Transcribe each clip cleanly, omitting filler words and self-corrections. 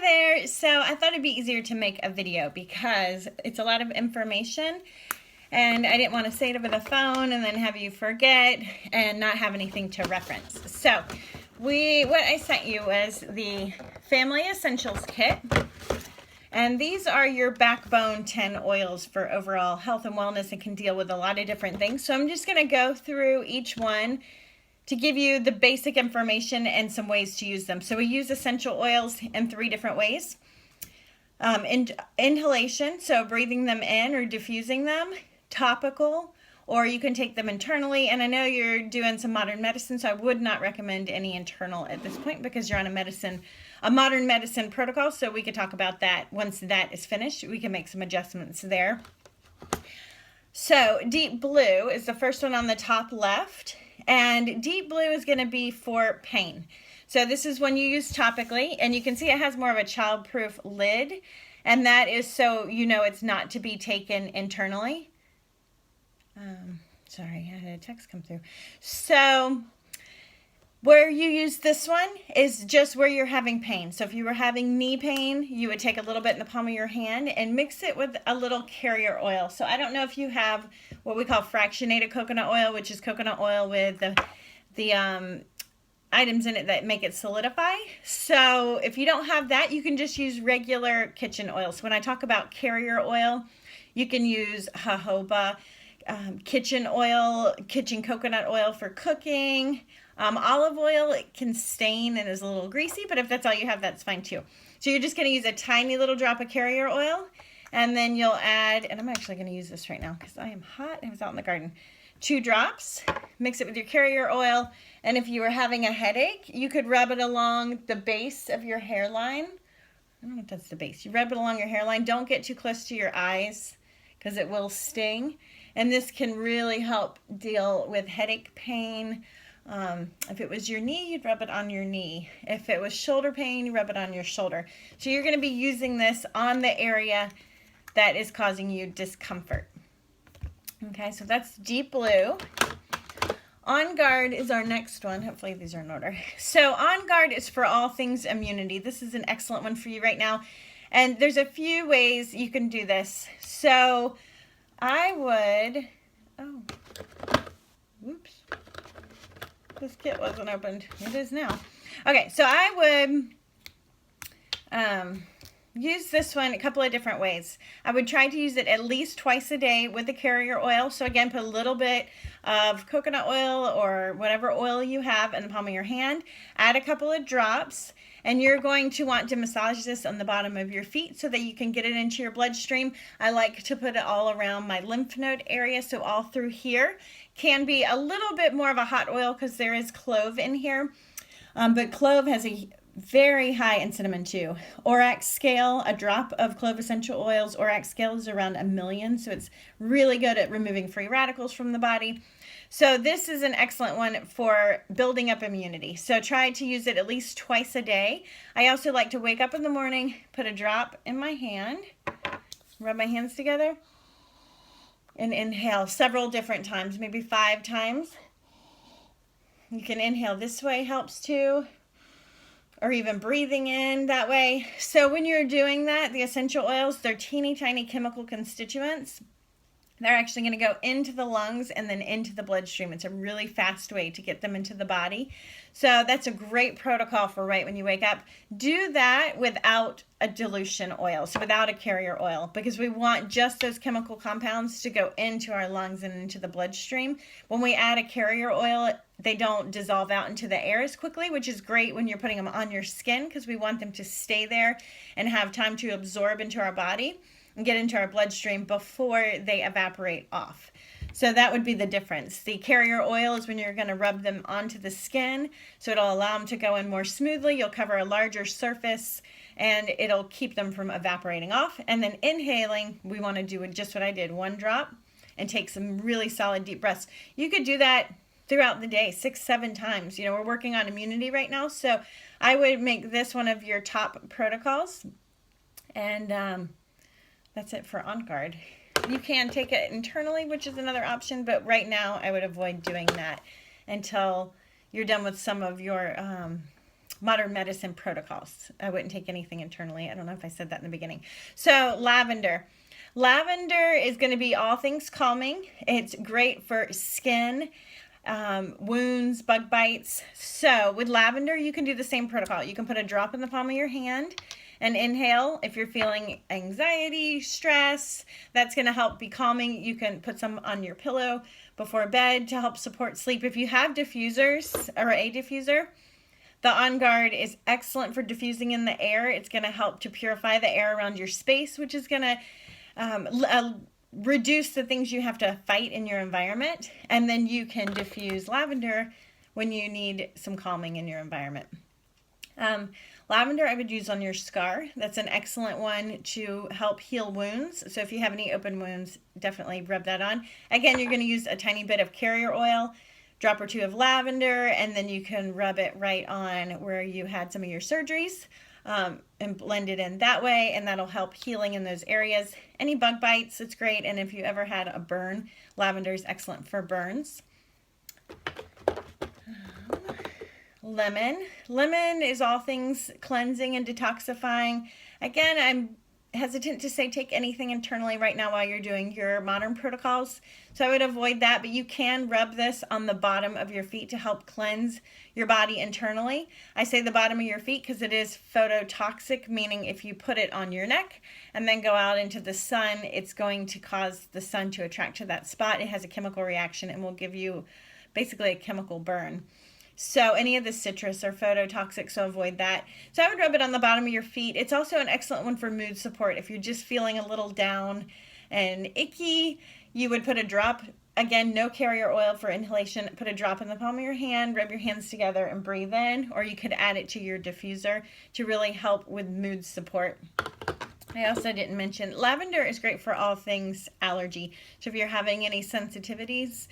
Hi there. So I thought it'd be easier to make a video because it's a lot of information and I didn't want to say it over the phone and then have you forget and not have anything to reference. So what I sent you was the Family Essentials Kit. And these are your backbone 10 oils for overall health and wellness and can deal with a lot of different things. So I'm just going to go through each one to give you the basic information and some ways to use them. So we use essential oils in 3 different ways. Inhalation, so breathing them in or diffusing them. Topical, or you can take them internally. And I know you're doing some modern medicine, so I would not recommend any internal at this point because you're on a modern medicine protocol. So we could talk about that once that is finished. We can make some adjustments there. So Deep Blue is the first one on the top left. And Deep Blue is going to be for pain. So this is when you use topically, and you can see it has more of a child-proof lid, and that is so you know it's not to be taken internally. Sorry, I had a text come through. So where you use this one is just where you're having pain. So if you were having knee pain, you would take a little bit in the palm of your hand and mix it with a little carrier oil. So I don't know if you have what we call fractionated coconut oil, which is coconut oil with the items in it that make it solidify. So if you don't have that, you can just use regular kitchen oil. So when I talk about carrier oil, you can use jojoba, kitchen oil, kitchen coconut oil for cooking. Olive oil, it can stain and is a little greasy, but if that's all you have, that's fine too. So you're just going to use a tiny little drop of carrier oil, and then you'll add, and I'm actually going to use this right now because I am hot. I was out in the garden. 2 drops, mix it with your carrier oil, and if you were having a headache, you could rub it along the base of your hairline. I don't know if that's the base. You rub it along your hairline. Don't get too close to your eyes because it will sting, and this can really help deal with headache pain. If it was your knee, you'd rub it on your knee. If it was shoulder pain, you rub it on your shoulder. So you're going to be using this on the area that is causing you discomfort. Okay, so that's Deep Blue. On Guard is our next one. Hopefully these are in order. So On Guard is for all things immunity. This is an excellent one for you right now. And there's a few ways you can do this. So I would, whoops. This kit wasn't opened. It is now. Okay, so I would use this one a couple of different ways. I would try to use it at least twice a day with the carrier oil. So again, put a little bit of coconut oil or whatever oil you have in the palm of your hand. Add a couple of drops. And you're going to want to massage this on the bottom of your feet so that you can get it into your bloodstream. I like to put it all around my lymph node area, so all through here. Can be a little bit more of a hot oil because there is clove in here. But clove has a very high in cinnamon too. Orax scale, a drop of clove essential oils. Orax scale is around 1 million, so it's really good at removing free radicals from the body. So this is an excellent one for building up immunity. So try to use it at least twice a day. I also like to wake up in the morning, put a drop in my hand, rub my hands together, and inhale several different times, maybe 5 times. You can inhale this way, helps too, or even breathing in that way. So when you're doing that, the essential oils, they're teeny tiny chemical constituents. They're actually going to go into the lungs and then into the bloodstream. It's a really fast way to get them into the body. So that's a great protocol for right when you wake up. Do that without a dilution oil, so without a carrier oil, because we want just those chemical compounds to go into our lungs and into the bloodstream. When we add a carrier oil, they don't dissolve out into the air as quickly, which is great when you're putting them on your skin because we want them to stay there and have time to absorb into our body and get into our bloodstream before they evaporate off. So that would be the difference. The carrier oil is when you're going to rub them onto the skin, so it'll allow them to go in more smoothly. You'll cover a larger surface, and it'll keep them from evaporating off. And then inhaling, we want to do just what I did, 1 drop, and take some really solid deep breaths. You could do that throughout the day, 6-7 times. You know, we're working on immunity right now, so I would make this one of your top protocols. And that's it for On Guard. You can take it internally, which is another option, but right now I would avoid doing that until you're done with some of your modern medicine protocols. I wouldn't take anything internally. I don't know if I said that in the beginning. So lavender. Lavender is going to be all things calming. It's great for skin, wounds, bug bites. So with lavender, you can do the same protocol. You can put a drop in the palm of your hand and inhale. If you're feeling anxiety, stress, that's going to help be calming. You can put some on your pillow before bed to help support sleep. If you have diffusers or a diffuser, the On Guard is excellent for diffusing in the air. It's going to help to purify the air around your space, which is going to reduce the things you have to fight in your environment. And then you can diffuse lavender when you need some calming in your environment. Lavender I would use on your scar. That's an excellent one to help heal wounds. So if you have any open wounds, definitely rub that on. Again, you're going to use a tiny bit of carrier oil, drop or two of lavender, and then you can rub it right on where you had some of your surgeries and blend it in that way, and that'll help healing in those areas. Any bug bites, it's great. And if you ever had a burn, lavender is excellent for burns. Lemon. Lemon is all things cleansing and detoxifying. Again, I'm hesitant to say take anything internally right now while you're doing your modern protocols. So I would avoid that, but you can rub this on the bottom of your feet to help cleanse your body internally. I say the bottom of your feet because it is phototoxic, meaning if you put it on your neck and then go out into the sun, it's going to cause the sun to attract to that spot. It has a chemical reaction and will give you basically a chemical burn. So any of the citrus are phototoxic, so avoid that. So I would rub it on the bottom of your feet. It's also an excellent one for mood support. If you're just feeling a little down and icky, you would put a drop, again, no carrier oil for inhalation, put a drop in the palm of your hand, rub your hands together and breathe in, or you could add it to your diffuser to really help with mood support. I also didn't mention, lavender is great for all things allergy. So if you're having any sensitivities,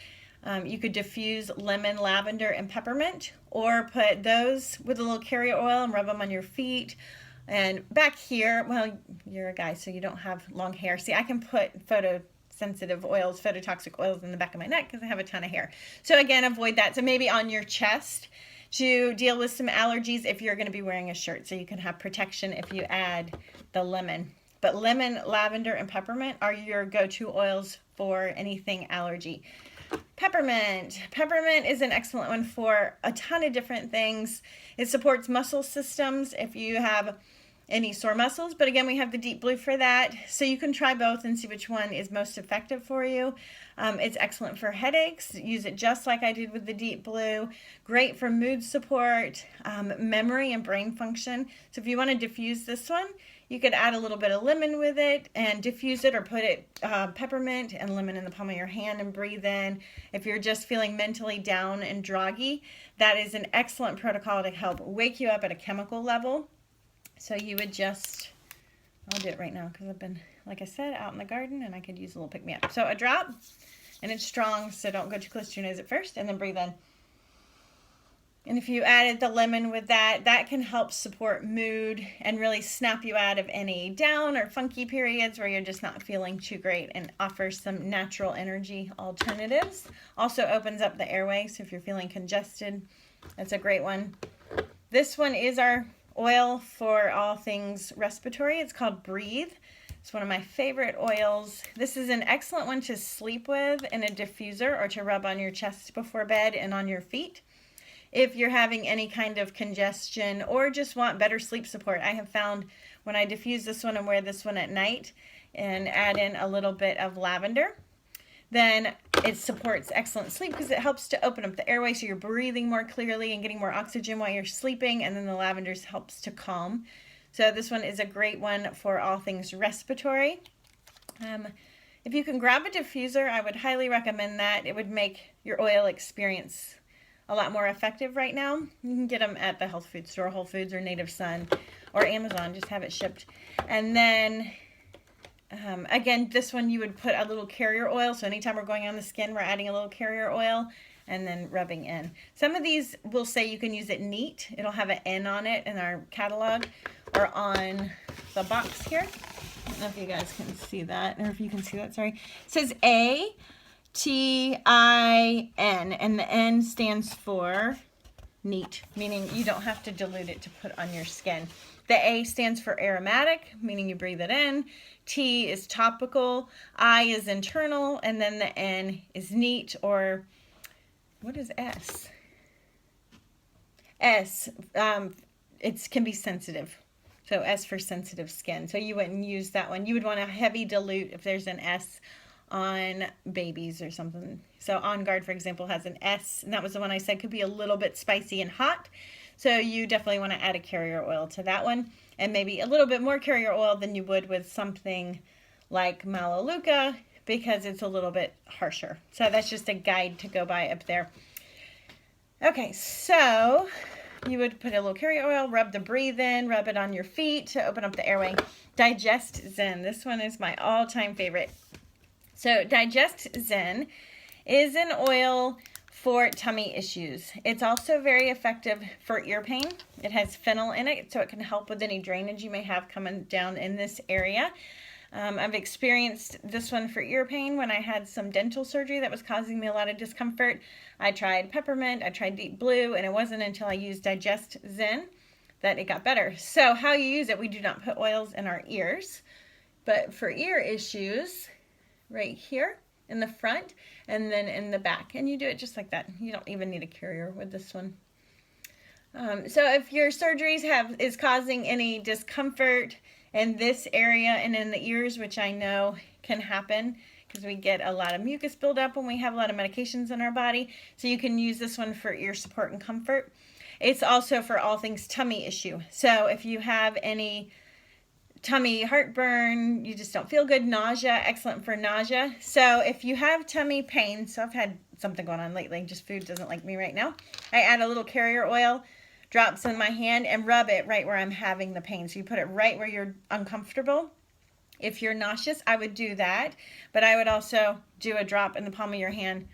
you could diffuse lemon, lavender, and peppermint, or put those with a little carrier oil and rub them on your feet. And back here, well, you're a guy, so you don't have long hair. See, I can put photosensitive oils, phototoxic oils in the back of my neck because I have a ton of hair. So again, avoid that. So maybe on your chest to deal with some allergies if you're going to be wearing a shirt, so you can have protection if you add the lemon. But lemon, lavender, and peppermint are your go-to oils for anything allergy. Peppermint. Peppermint is an excellent one for a ton of different things. It supports muscle systems if you have any sore muscles, but again, we have the deep blue for that. So you can try both and see which one is most effective for you. It's excellent for headaches. Use it just like I did with the deep blue. Great for mood support, memory, and brain function. So if you want to diffuse this one, you could add a little bit of lemon with it and diffuse it, or put it peppermint and lemon in the palm of your hand and breathe in. If you're just feeling mentally down and droggy, that is an excellent protocol to help wake you up at a chemical level. So you would just, I'll do it right now because I've been, like I said, out in the garden and I could use a little pick-me-up. So a drop, and it's strong, so don't go too close to your nose at first, and then breathe in. And if you added the lemon with that, that can help support mood and really snap you out of any down or funky periods where you're just not feeling too great, and offers some natural energy alternatives. Also opens up the airway, so if you're feeling congested, that's a great one. This one is our oil for all things respiratory. It's called Breathe. It's one of my favorite oils. This is an excellent one to sleep with in a diffuser, or to rub on your chest before bed and on your feet. If you're having any kind of congestion or just want better sleep support, I have found when I diffuse this one and wear this one at night and add in a little bit of lavender, then it supports excellent sleep because it helps to open up the airway so you're breathing more clearly and getting more oxygen while you're sleeping, and then the lavender helps to calm. So this one is a great one for all things respiratory. If you can grab a diffuser, I would highly recommend that. It would make your oil experience a lot more effective right now. You can get them at the health food store, Whole Foods or Native Sun or Amazon. Just have it shipped. And then again, this one you would put a little carrier oil. So anytime we're going on the skin, we're adding a little carrier oil and then rubbing in. Some of these will say you can use it neat. It'll have an N on it in our catalog or on the box here. I don't know if you guys can see that, or if you can see that, sorry. It says ATIN, and the N stands for neat, meaning you don't have to dilute it to put on your skin. The A stands for aromatic, meaning you breathe it in. T is topical. I is internal. And then the N is neat, or what is S? S, it can be sensitive. So S for sensitive skin. So you wouldn't use that one. You would want a heavy dilute if there's an S on babies or something. So On Guard, for example, has an S, and that was the one I said could be a little bit spicy and hot. So you definitely want to add a carrier oil to that one, and maybe a little bit more carrier oil than you would with something like Melaleuca, because it's a little bit harsher. So that's just a guide to go by up there. Okay, so you would put a little carrier oil, rub the breathe in, rub it on your feet to open up the airway. Digest Zen. This one is my all-time favorite. So Digest Zen is an oil for tummy issues. It's also very effective for ear pain. It has fennel in it, so it can help with any drainage you may have coming down in this area. I've experienced this one for ear pain when I had some dental surgery that was causing me a lot of discomfort. I tried peppermint, I tried deep blue, and it wasn't until I used Digest Zen that it got better. So how you use it, we do not put oils in our ears, but for ear issues, right here in the front and then in the back, and you do it just like that. You don't even need a carrier with this one. So if your surgeries is causing any discomfort in this area and in the ears, which I know can happen because we get a lot of mucus buildup when we have a lot of medications in our body, so you can use this one for ear support and comfort. It's also for all things tummy issue. So if you have any tummy heartburn, you just don't feel good, nausea, excellent for nausea. So if you have tummy pain, so I've had something going on lately, just food doesn't like me right now, I add a little carrier oil, drops in my hand, and rub it right where I'm having the pain. So you put it right where you're uncomfortable. If you're nauseous, I would do that, but I would also do a drop in the palm of your hand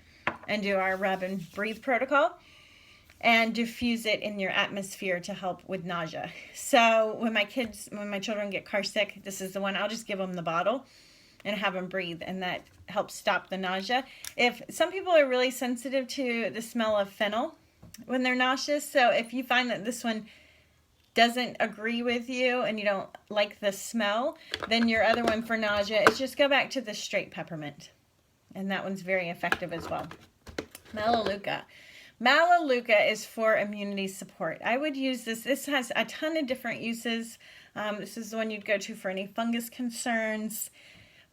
and do our rub and breathe protocol and diffuse it in your atmosphere to help with nausea. So when my children get car sick, this is the one. I'll just give them the bottle and have them breathe, and that helps stop the nausea. If some people are really sensitive to the smell of fennel when they're nauseous, so if you find that this one doesn't agree with you and you don't like the smell, then your other one for nausea is just go back to the straight peppermint, and that one's very effective as well. Melaleuca. Melaleuca is for immunity support. I would use this. This has a ton of different uses. This is the one you'd go to for any fungus concerns.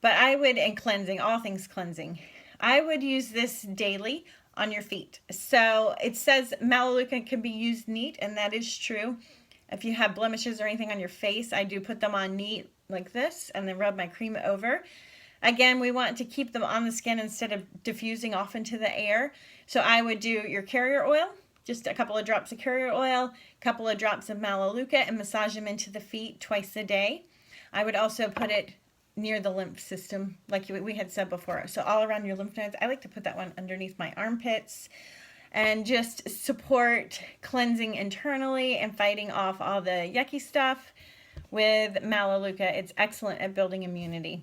But I would, and cleansing, all things cleansing. I would use this daily on your feet. So it says Melaleuca can be used neat, and that is true. If you have blemishes or anything on your face, I do put them on neat like this and then rub my cream over. Again, we want to keep them on the skin instead of diffusing off into the air. So I would do your carrier oil, just a couple of drops of carrier oil, a couple of drops of Melaleuca, and massage them into the feet twice a day. I would also put it near the lymph system, like we had said before. So all around your lymph nodes. I like to put that one underneath my armpits and just support cleansing internally and fighting off all the yucky stuff with Melaleuca. It's excellent at building immunity.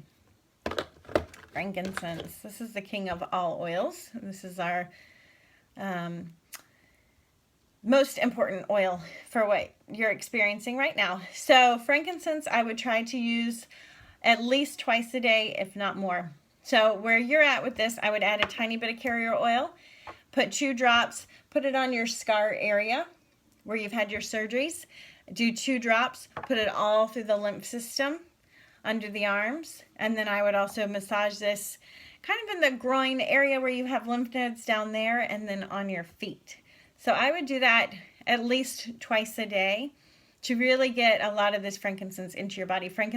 Frankincense. This is the king of all oils. This is our most important oil for what you're experiencing right now. So frankincense, I would try to use at least twice a day, if not more. So where you're at with this, I would add a tiny bit of carrier oil, put 2 drops, put it on your scar area where you've had your surgeries. Do 2 drops, put it all through the lymph system, under the arms, and then I would also massage this kind of in the groin area where you have lymph nodes down there, and then on your feet. So I would do that at least twice a day to really get a lot of this frankincense into your body. Frankincense